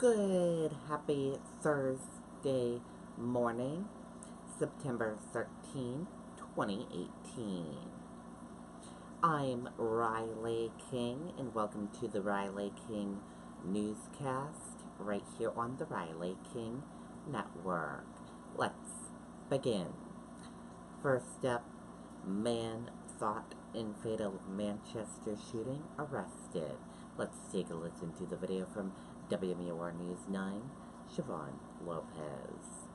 Good, happy Thursday morning, September 13th, 2018. I'm Riley King, and welcome to the Riley King Newscast, right here on the Riley King Network. Let's begin. First up, man thought in fatal Manchester shooting arrested. Let's take a listen to the video from WMUR News 9, Siobhan Lopez.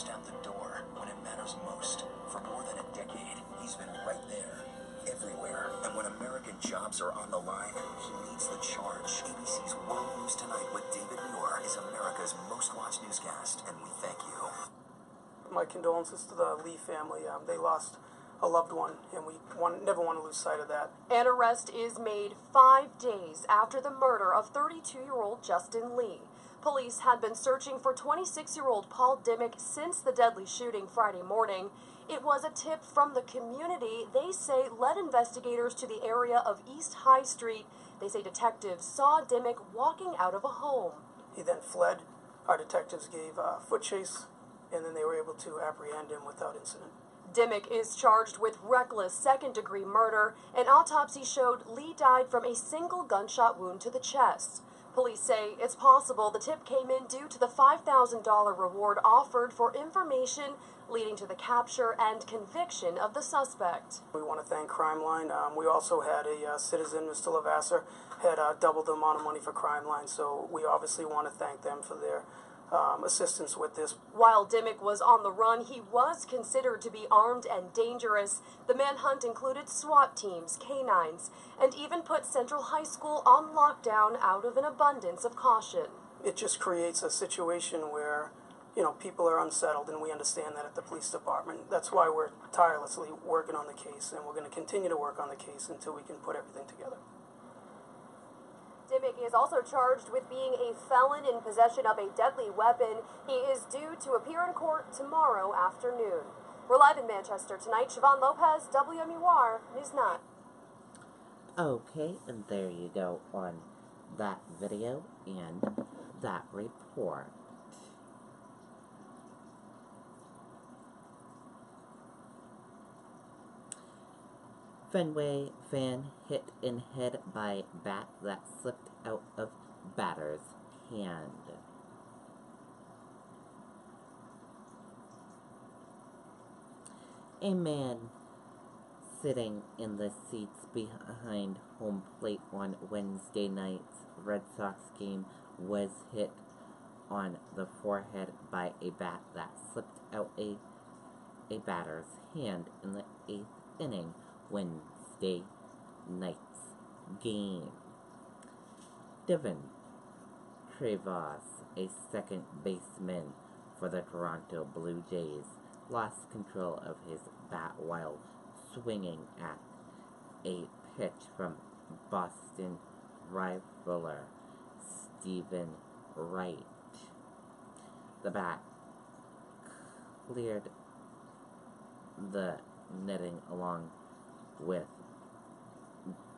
Down the door when it matters most. For more than a decade, he's been right there, everywhere. And when American jobs are on the line, he leads the charge. ABC's World News Tonight with David Muir is America's most watched newscast, and we thank you. My condolences to the Lee family. They lost a loved one, and we never want to lose sight of that. An arrest is made 5 days after the murder of 32-year-old Justin Lee. Police had been searching for 26-year-old Paul Dimmick since the deadly shooting Friday morning. It was a tip from the community, they say, led investigators to the area of East High Street. They say detectives saw Dimmick walking out of a home. He then fled. Our detectives gave a foot chase, and then they were able to apprehend him without incident. Dimmick is charged with reckless second-degree murder. An autopsy showed Lee died from a single gunshot wound to the chest. Police say it's possible the tip came in due to the $5,000 reward offered for information leading to the capture and conviction of the suspect. We want to thank Crime Line. We also had a citizen, Mr. Lavasser, had doubled the amount of money for Crime Line, so we obviously want to thank them for their assistance with this. While Dimmick was on the run, he was considered to be armed and dangerous. The manhunt included SWAT teams, canines, and even put Central High School on lockdown out of an abundance of caution. It just creates a situation where, people are unsettled, and we understand that at the police department. That's why we're tirelessly working on the case, and we're going to continue to work on the case until we can put everything together. Dimmick is also charged with being a felon in possession of a deadly weapon. He is due to appear in court tomorrow afternoon. We're live in Manchester tonight. Siobhan Lopez, WMUR News 9. Okay, and there you go on that video and that report. Fenway fan hit in head by bat that slipped out of batter's hand. A man sitting in the seats behind home plate on Wednesday night's Red Sox game was hit on the forehead by a bat that slipped out a batter's hand in the 8th inning Wednesday night's game. Devin Trevos, a second baseman for the Toronto Blue Jays, lost control of his bat while swinging at a pitch from Boston rivaler Stephen Wright. The bat cleared the netting along with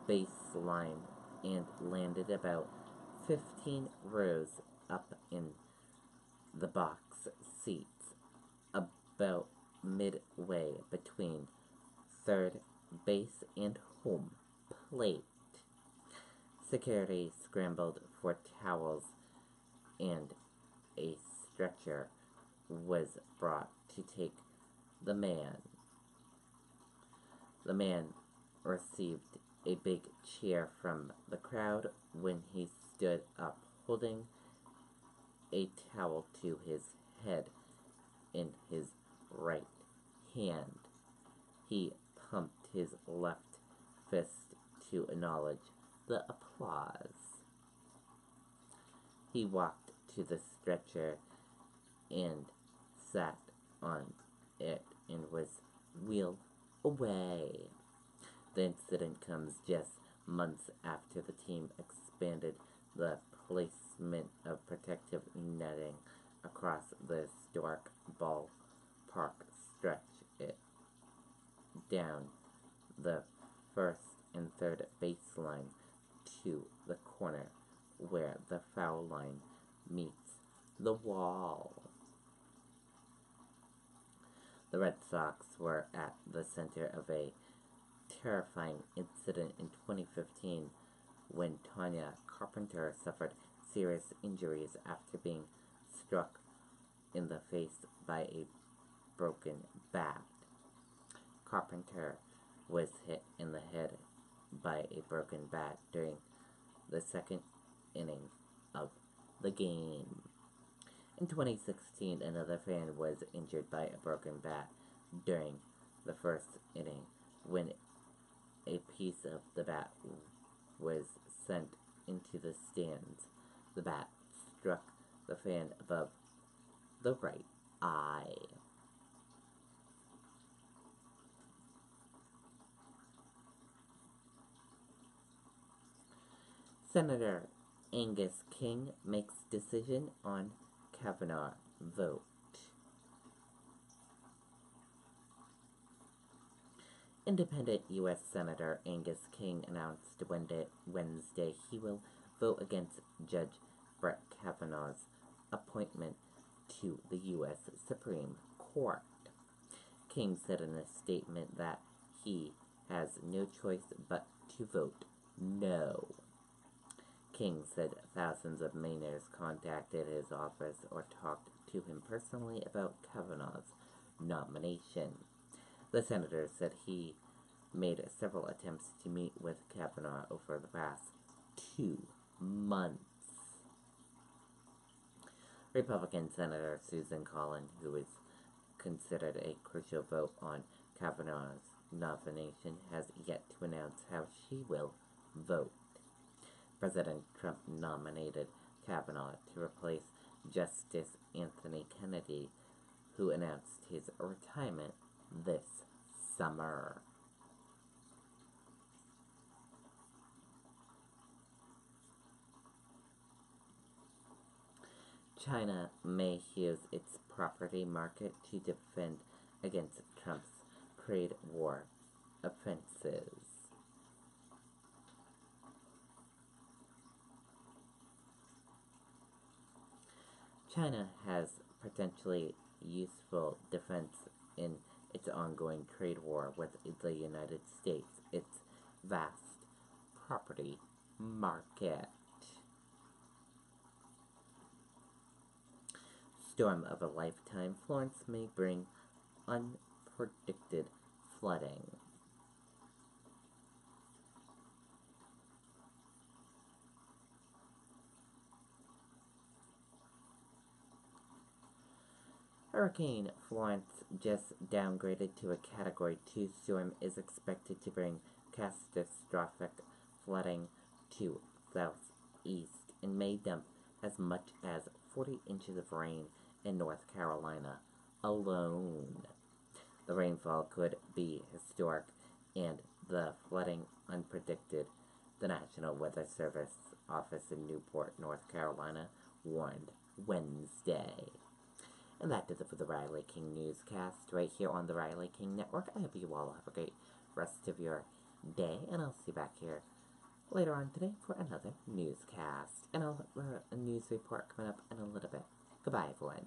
baseline and landed about 15 rows up in the box seats, about midway between third base and home plate. Security scrambled for towels, and a stretcher was brought to take the man. The man received a big cheer from the crowd when he stood up, holding a towel to his head in his right hand. He pumped his left fist to acknowledge the applause. He walked to the stretcher and sat on it and was wheeled away. The incident comes just months after the team expanded the placement of protective netting across the historic ballpark stretch it down the first and third baseline to the corner where the foul line meets the wall. The Red Sox were at the center of a terrifying incident in 2015 when Tanya Carpenter suffered serious injuries after being struck in the face by a broken bat. Carpenter was hit in the head by a broken bat during the second inning of the game. In 2016, another fan was injured by a broken bat during the first inning when a piece of the bat was sent into the stands. The bat struck the fan above the right eye. Senator Angus King makes decision on Kavanaugh vote. Independent U.S. Senator Angus King announced Wednesday he will vote against Judge Brett Kavanaugh's appointment to the U.S. Supreme Court. King said in a statement that he has no choice but to vote no. King said thousands of Mainers contacted his office or talked to him personally about Kavanaugh's nomination. The senator said he made several attempts to meet with Kavanaugh over the past 2 months. Republican Senator Susan Collins, who is considered a crucial vote on Kavanaugh's nomination, has yet to announce how she will vote. President Trump nominated Kavanaugh to replace Justice Anthony Kennedy, who announced his retirement this summer. China may use its property market to defend against Trump's trade war offenses. China has potentially useful defense in its ongoing trade war with the United States, its vast property market. Storm of a lifetime, Florence may bring unpredicted flooding. Hurricane Florence, just downgraded to a Category 2 storm, is expected to bring catastrophic flooding to southeast and may dump as much as 40 inches of rain in North Carolina alone. The rainfall could be historic and the flooding unpredicted, the National Weather Service office in Newport, North Carolina, warned Wednesday. And that does it for the Riley King Newscast right here on the Riley King Network. I hope you all have a great rest of your day, and I'll see you back here later on today for another newscast. And I'll have a news report coming up in a little bit. Goodbye, everyone.